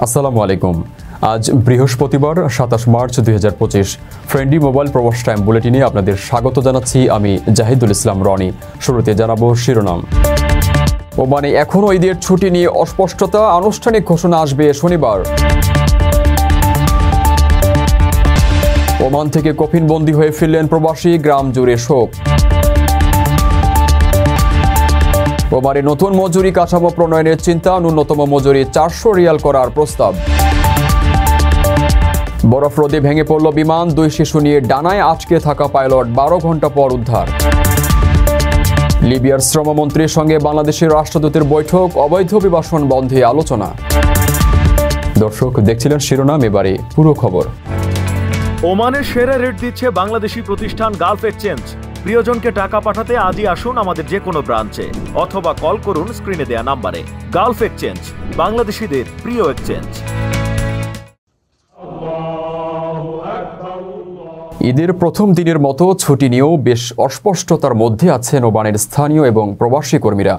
আসসালামু আলাইকুম। আজ বৃহস্পতিবার 27 মার্চ 2025। ফ্রেন্ডলি মোবাইল প্রবাস টাইম বুলেটিনে আপনাদের স্বাগত জানাচ্ছি আমি জাহিদুল ইসলাম রনি। শুরুতে জানাবো শিরোনাম। ওমানে এখনও ঈদের ছুটি নিয়ে অস্পষ্টতা, আনুষ্ঠানিক ঘোষণা আসবে শনিবার। ওমান থেকে কফিনবন্দি হয়ে ফিরলেন প্রবাসী, গ্রাম জুড়ে শোক। ওমানে নতুন মজুরি কাঠামো প্রণয়নের চিন্তা, ন্যূনতম মজুরি 400 রিয়াল করার প্রস্তাব। বরফ রোদে ভেঙে পড়ল বিমান, 2 শিশু নিয়ে ডানায় আটকে থাকা পাইলট 12 ঘন্টা পর উদ্ধার। লিবিয়ার শ্রমমন্ত্রীর সঙ্গে বাংলাদেশের রাষ্ট্রদূতের বৈঠক, অবৈধ অভিবাসন বন্ধে আলোচনা। দর্শক দেখছিলেন শিরোনাম, এবারে পুরো খবর। ওমানের সেরা রেট দিচ্ছে বাংলাদেশি প্রতিষ্ঠান গালফ এক্সচেঞ্জ। প্রিয়জনকে টাকা পাঠাতে আজই আসুন আমাদের যে কোনো ব্রাঞ্চে অথবা কল করুন স্ক্রিনে দেয়া নাম্বারে। গালফ এক্সচেঞ্জ, বাংলাদেশিদের প্রিয় এক্সচেঞ্জ। ঈদের প্রথম দিনের মতো ছুটি নিয়েও বেশ অস্পষ্টতার মধ্যে আছেন ওমানের স্থানীয় এবং প্রবাসী কর্মীরা।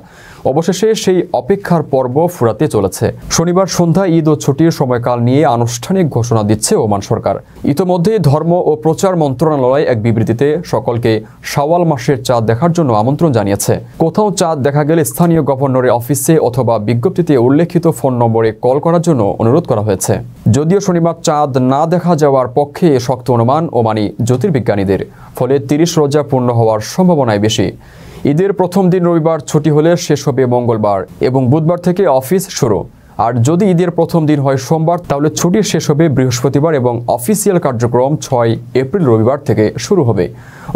অবশেষে সেই অপেক্ষার পর্ব ফুরাতে চলেছে। শনিবার সন্ধ্যায় ঈদ ও ছুটির সময়কাল নিয়ে আনুষ্ঠানিক ঘোষণা দিচ্ছে ওমান সরকার। ইতোমধ্যে ধর্ম ও প্রচার মন্ত্রণালয় এক বিবৃতিতে সকলকে শাওয়াল মাসের চাঁদ দেখার জন্য আমন্ত্রণ জানিয়েছে। কোথাও চাঁদ দেখা গেলে স্থানীয় গভর্নরের অফিসে অথবা বিজ্ঞপ্তিতে উল্লেখিত ফোন নম্বরে কল করার জন্য অনুরোধ করা হয়েছে। যদিও শনিবার চাঁদ না দেখা যাওয়ার পক্ষে শক্ত অনুমান ওমানি জ্যোতির্বিজ্ঞানীদের, ফলে 30 রোজা পূর্ণ হওয়ার সম্ভাবনাই বেশি। ঈদের প্রথম দিন রবিবার ছুটি হলে শেষ হবে মঙ্গলবার এবং বুধবার থেকে অফিস শুরু। আর যদি ঈদের প্রথম দিন হয় সোমবার, তাহলে ছুটি শেষ হবে বৃহস্পতিবার এবং অফিসিয়াল কার্যক্রম 6 এপ্রিল রবিবার থেকে শুরু হবে।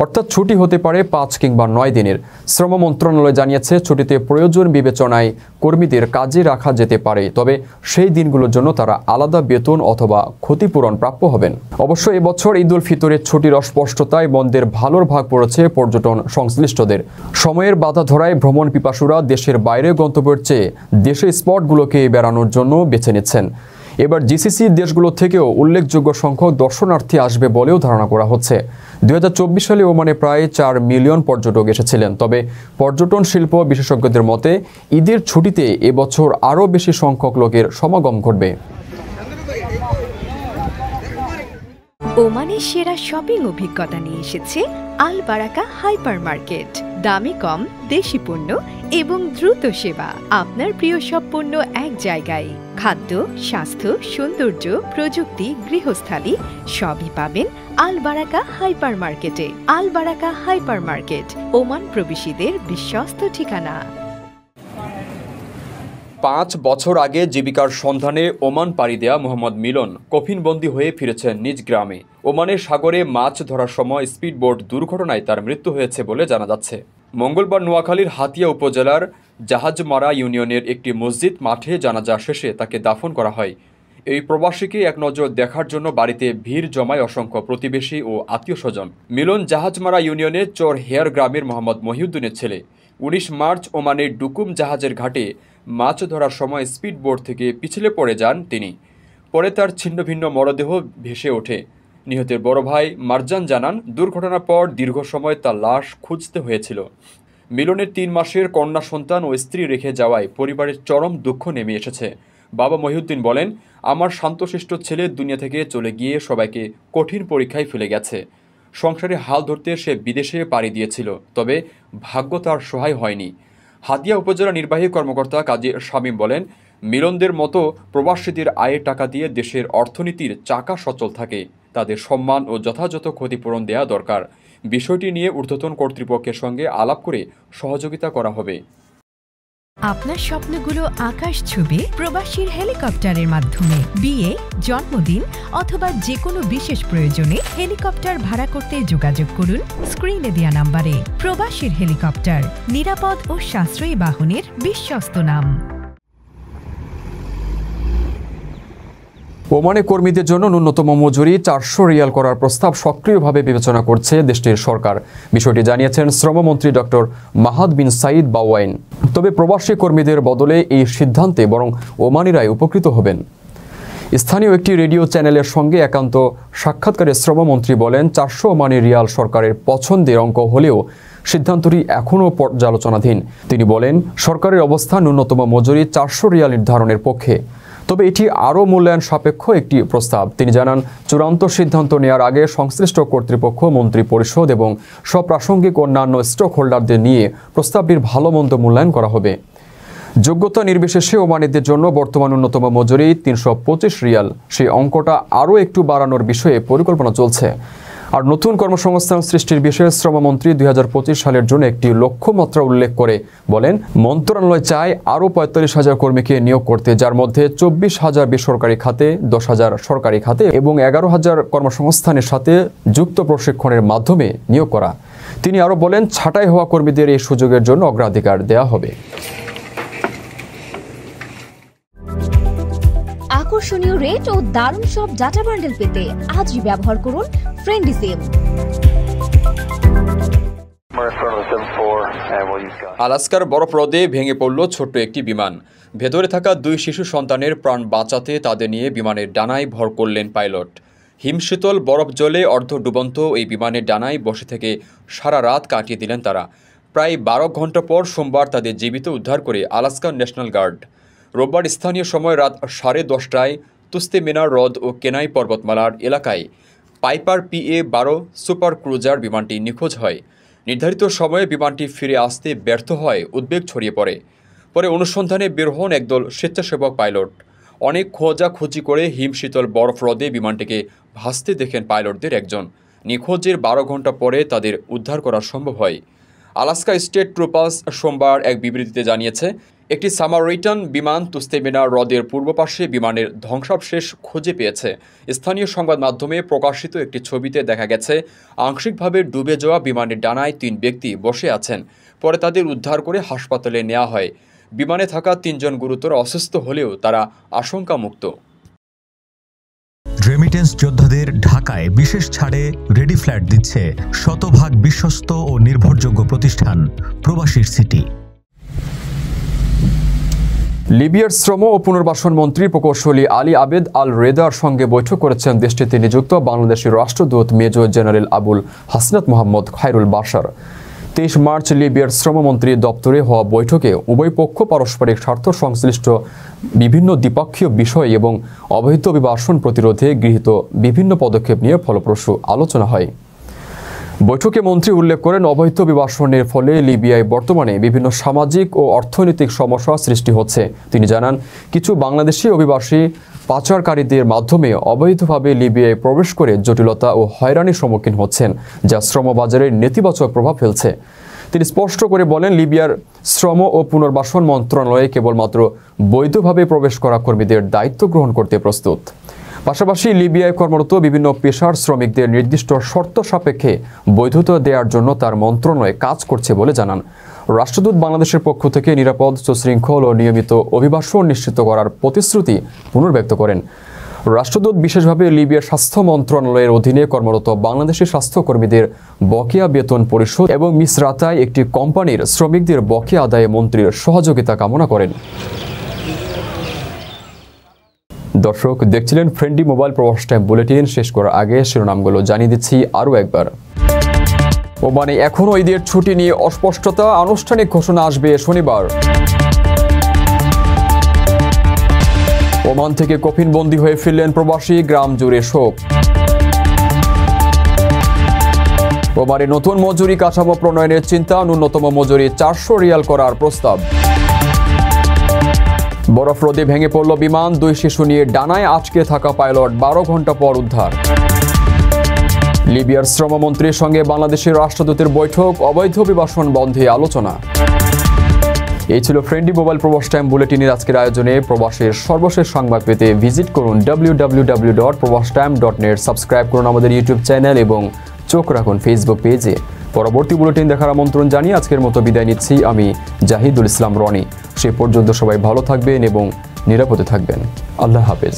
অর্থাৎ ছুটি হতে পারে 5 কিংবা 9 দিনের। শ্রম মন্ত্রণালয় জানিয়েছে, ছুটিতে প্রয়োজন বিবেচনায় কর্মীদের কাজে রাখা যেতে পারে, তবে সেই দিনগুলোর জন্য তারা আলাদা বেতন অথবা ক্ষতিপূরণ প্রাপ্য হবেন। অবশ্য এবছর ঈদ উল ফিতরের ছুটির অস্পষ্টতায় বন্ধের ভালোর ভাগ পড়েছে পর্যটন সংশ্লিষ্টদের। সময়ের বাধা ধরায় ভ্রমণ পিপাসুরা দেশের বাইরে গন্তব্যের চেয়ে দেশের স্পটগুলোকে বেড়ানোর জন্য বেছে নিচ্ছেন। এবার জিসিসি দেশগুলো থেকেও উল্লেখযোগ্য সংখ্যক দর্শনার্থী আসবে বলেও ধারণা করা হচ্ছে। 2024 সালে ওমানে প্রায় 4 মিলিয়ন পর্যটক এসেছিলেন। তবে পর্যটন শিল্প বিশেষজ্ঞদের মতে ঈদের ছুটিতে এবছর আরও বেশি সংখ্যক লোকের সমাগম ঘটবে। ওমানের সেরা শপিং অভিজ্ঞতা নিয়ে এসেছে আল বারাকা হাইপার মার্কেট। দামে কম, দেশি পণ্য এবং দ্রুত সেবা। আপনার প্রিয় সব পণ্য এক জায়গায়। খাদ্য, স্বাস্থ্য, সৌন্দর্য, প্রযুক্তি, গৃহস্থালী সবই পাবেন আল বারাকা হাইপার মার্কেটে। আল বারাকা হাইপার মার্কেট, ওমান প্রবাসীদের বিশ্বস্ত ঠিকানা। 5 বছর আগে জীবিকার সন্ধানে ওমান পাড়ি দেয়া মোহাম্মদ মিলন কফিনবন্দি হয়ে ফিরেছেন নিজ গ্রামে। ওমানের সাগরে মাছ ধরার সময় স্পিডবোট দুর্ঘটনায় তার মৃত্যু হয়েছে বলে জানা যাচ্ছে। মঙ্গলবার নোয়াখালীর হাতিয়া উপজেলার জাহাজমারা ইউনিয়নের একটি মসজিদ মাঠে জানাজা শেষে তাকে দাফন করা হয়। এই প্রবাসীকে এক নজর দেখার জন্য বাড়িতে ভিড় জমায় অসংখ্য প্রতিবেশী ও আত্মীয় স্বজন। মিলন জাহাজমারা ইউনিয়নের চর হেয়ার গ্রামের মোহাম্মদ মহিউদ্দিনের ছেলে। 19 মার্চ ওমানের ডুকুম জাহাজের ঘাটে মাছ ধরার সময় স্পিডবোট থেকে পিছলে পড়ে যান তিনি। পরে তার ছিন্নভিন্ন মরদেহ ভেসে ওঠে। নিহতের বড় ভাই মারজান জানান, দুর্ঘটনার পর দীর্ঘ সময় তার লাশ খুঁজতে হয়েছিল। মিলনের 3 মাসের কন্যা সন্তান ও স্ত্রী রেখে যাওয়ায় পরিবারের চরম দুঃখ নেমে এসেছে। বাবা মহিউদ্দিন বলেন, আমার শান্তশিষ্ট ছেলে দুনিয়া থেকে চলে গিয়ে সবাইকে কঠিন পরীক্ষায় ফেলে গেছে। সংসারে হাল ধরতে সে বিদেশে পাড়ি দিয়েছিল, তবে ভাগ্য তার সহায় হয়নি। হাতিয়া উপজেলা নির্বাহী কর্মকর্তা কাজী শামীম বলেন, মিলনদের মতো প্রবাসীদের আয়ের টাকা দিয়ে দেশের অর্থনীতির চাকা সচল থাকে। তাদের সম্মান ও যথাযথ ক্ষতিপূরণ দেয়া দরকার। বিষয়টি নিয়ে ঊর্ধ্বতন কর্তৃপক্ষের সঙ্গে আলাপ করে সহযোগিতা করা হবে। আপনার স্বপ্নগুলো আকাশ ছুবে প্রবাসীর হেলিকপ্টারের মাধ্যমে। বিয়ে, জন্মদিন অথবা যে কোনো বিশেষ প্রয়োজনে হেলিকপ্টার ভাড়া করতে যোগাযোগ করুন স্ক্রিনে দেয়া নাম্বারে। প্রবাসীর হেলিকপ্টার, নিরাপদ ও সাশ্রয়ী বাহনের বিশ্বস্ত নাম। ওমানে কর্মীদের জন্য ন্যূনতম মজুরি 400 রিয়াল করার প্রস্তাব সক্রিয়ভাবে বিবেচনা করছে দেশটির সরকার। বিষয়টি জানিয়েছেন শ্রমমন্ত্রী ডক্টর মাহাদ বিন সাইদ বাওয়াইন। তবে প্রবাসী কর্মীদের বদলে এই সিদ্ধান্তে বরং ওমানিরাই উপকৃত হবেন। স্থানীয় একটি রেডিও চ্যানেলের সঙ্গে একান্ত সাক্ষাৎকারে শ্রমমন্ত্রী বলেন, 400 ওমানি রিয়াল সরকারের পছন্দের অঙ্ক হলেও সিদ্ধান্তটি এখনও পর্যালোচনাধীন। তিনি বলেন, সরকারের অবস্থান ন্যূনতম মজুরি 400 রিয়াল নির্ধারণের পক্ষে। তবে এটি আরও মূল্যায়ন সাপেক্ষ একটি প্রস্তাব। তিনি জানান, চূড়ান্ত সিদ্ধান্ত নেওয়ার আগে সংশ্লিষ্ট কর্তৃপক্ষ, মন্ত্রী পরিষদ এবং সব প্রাসঙ্গিক অন্যান্য স্টক হোল্ডারদের নিয়ে প্রস্তাবটির ভালো মন্দ মূল্যায়ন করা হবে। যোগ্যতা নির্বিশেষে ওমানিদের জন্য বর্তমান ন্যূনতম মজুরি 325 রিয়াল, সেই অঙ্কটা আরও একটু বাড়ানোর বিষয়ে পরিকল্পনা চলছে। আর নতুন কর্মসংস্থান সৃষ্টির বিষয়ে শ্রমমন্ত্রী 2025 সালের জন্য একটি লক্ষ্যমাত্রা উল্লেখ করে বলেন, মন্ত্রণালয় চায় আরও 45,000 কর্মীকে নিয়োগ করতে, যার মধ্যে 24,000 বেসরকারি খাতে, 10,000 সরকারি খাতে এবং 11,000 কর্মসংস্থানের সাথে যুক্ত প্রশিক্ষণের মাধ্যমে নিয়োগ করা। তিনি আরও বলেন, ছাঁটাই হওয়া কর্মীদের এই সুযোগের জন্য অগ্রাধিকার দেওয়া হবে। আকর্ষণীয় রেট ও দারুণ সব ডাটা বান্ডেল পেতে আজই ব্যবহার করুন ফ্রেন্ডলি সিম। আলাস্কার বরফ হ্রদে ভেঙে পড়ল ছোট্ট একটি বিমান। ভেতরে থাকা 2 শিশু সন্তানের প্রাণ বাঁচাতে তাদের নিয়ে বিমানের ডানায় ভর করলেন পাইলট। হিমশীতল বরফ জলে অর্ধ ডুবন্ত এই বিমানের ডানায় বসে থেকে সারা রাত কাটিয়ে দিলেন তারা। প্রায় 12 ঘন্টা পর সোমবার তাদের জীবিত উদ্ধার করে আলাস্কার ন্যাশনাল গার্ড। রোববার স্থানীয় সময় রাত 10:30টায় তুস্তে মিনার হ্রদ ও কেনাই পর্বতমালার এলাকায় পাইপার PA-12 সুপার ক্রুজার বিমানটি নিখোঁজ হয়। নির্ধারিত সময়ে বিমানটি ফিরে আসতে ব্যর্থ হয় উদ্বেগ ছড়িয়ে পড়ে। পরে অনুসন্ধানে বের হন একদল স্বেচ্ছাসেবক পাইলট। অনেক খোঁজাখুঁজি করে হিমশীতল বরফ হ্রদে বিমানটিকে ভাসতে দেখেন পাইলটদের একজন। নিখোঁজের 12 ঘন্টা পরে তাদের উদ্ধার করা সম্ভব হয়। আলাস্কা স্টেট ট্রুপার্স সোমবার এক বিবৃতিতে জানিয়েছে, একটি সামারিটান বিমান তুস্তে মিনার হ্রদের পূর্ব পাশে বিমানের ধ্বংসাবশেষ খুঁজে পেয়েছে। স্থানীয় সংবাদ মাধ্যমে প্রকাশিত একটি ছবিতে দেখা গেছে, আংশিকভাবে ডুবে যাওয়া বিমানের ডানায় 3 ব্যক্তি বসে আছেন। পরে তাদের উদ্ধার করে হাসপাতালে নেওয়া হয়। বিমানে থাকা 3 জন গুরুতর অসুস্থ হলেও তারা আশঙ্কামুক্ত। রেমিটেন্স যোদ্ধাদের ঢাকায় বিশেষ ছাড়ে রেডি ফ্ল্যাট দিচ্ছে শতভাগ বিশ্বস্ত ও নির্ভরযোগ্য প্রতিষ্ঠান প্রবাসীর সিটি। লিবিয়ার শ্রম ও পুনর্বাসন মন্ত্রী প্রকৌশলী আলী আবেদ আল রেদার সঙ্গে বৈঠক করেছেন দেশটিতে নিযুক্ত বাংলাদেশের রাষ্ট্রদূত major general Abul Hasnat Mohammad Khairul Bashar. 23 March লিবিয়ার শ্রমমন্ত্রী দপ্তরে হওয়া বৈঠকে উভয় পক্ষ পারস্পরিক স্বার্থ সংশ্লিষ্ট বিভিন্ন দ্বিপক্ষীয় বিষয় এবং অবৈধ অভিবাসন প্রতিরোধে গৃহীত বিভিন্ন পদক্ষেপ নিয়ে ফলপ্রসূ আলোচনা হয়। বৈঠকে মন্ত্রী উল্লেখ করেন, অবৈধ অভিবাসনের ফলে লিবিয়ায় বর্তমানে বিভিন্ন সামাজিক ও অর্থনৈতিক সমস্যা সৃষ্টি হচ্ছে। তিনি জানান, কিছু বাংলাদেশি অভিবাসী পাচারকারীদের মাধ্যমে অবৈধভাবে লিবিয়ায় প্রবেশ করে জটিলতা ও হয়রানির সম্মুখীন হচ্ছেন, যা শ্রমবাজারের নেতিবাচক প্রভাব ফেলছে। তিনি স্পষ্ট করে বলেন, লিবিয়ার শ্রম ও পুনর্বাসন মন্ত্রণালয়ে কেবলমাত্র বৈধভাবে প্রবেশ করা কর্মীদের দায়িত্ব গ্রহণ করতে প্রস্তুত। পাশাপাশি লিবিয়ায় কর্মরত বিভিন্ন পেশার শ্রমিকদের নির্দিষ্ট শর্ত সাপেক্ষে বৈধতা দেওয়ার জন্য তার মন্ত্রণালয় কাজ করছে বলে জানান। রাষ্ট্রদূত বাংলাদেশের পক্ষ থেকে নিরাপদ, সুশৃঙ্খল ও নিয়মিত অভিবাসন নিশ্চিত করার প্রতিশ্রুতি পুনর্ব্যক্ত করেন। রাষ্ট্রদূত বিশেষভাবে লিবিয়ার স্বাস্থ্য মন্ত্রণালয়ের অধীনে কর্মরত বাংলাদেশি স্বাস্থ্যকর্মীদের বকেয়া বেতন পরিশোধ এবং মিসরাতায় একটি কোম্পানির শ্রমিকদের বকেয়া আদায়ে মন্ত্রীর সহযোগিতা কামনা করেন। দর্শক দেখছিলেন ফ্রেন্ডলি মোবাইল প্রবাস টাইম বুলেটিন। শেষ করার আগে শিরোনামগুলো জানিয়ে দিচ্ছি আরও একবার। ওমানে এখনও ঈদের ছুটি নিয়ে অস্পষ্টতা, আনুষ্ঠানিক ঘোষণা আসবে শনিবার। ওমান থেকে কফিনবন্দি হয়ে ফিরলেন প্রবাসী, গ্রাম জুড়ে শোক। ওমানে নতুন মজুরি কাঠামো প্রণয়নের চিন্তা, ন্যূনতম মজুরি 400 রিয়াল করার প্রস্তাব। বরফ হ্রদে ভেঙে পড়ল বিমান, 2 শিশু নিয়ে ডানায় আটকে থাকা পাইলট 12 ঘন্টা পর উদ্ধার। লিবিয়ার শ্রমমন্ত্রীর সঙ্গে বাংলাদেশের রাষ্ট্রদূতের বৈঠক, অবৈধ অভিবাসন বন্ধে আলোচনা। এই ছিল ফ্রেন্ডলি মোবাইল প্রবাস টাইম বুলেটিনের আজকের আয়োজনে। প্রবাসের সর্বশেষ সংবাদ পেতে ভিজিট করুন www.probastime.net। সাবস্ক্রাইব করুন আমাদের ইউটিউব চ্যানেল এবং চোখ রাখুন ফেসবুক পেজে। পরবর্তী বুলেটিন দেখার আমন্ত্রণ জানিয়ে আজকের মতো বিদায় নিচ্ছি আমি জাহিদুল ইসলাম রনি। সে পর্যন্ত সবাই ভালো থাকবেন এবং নিরাপদে থাকবেন। আল্লাহ হাফেজ।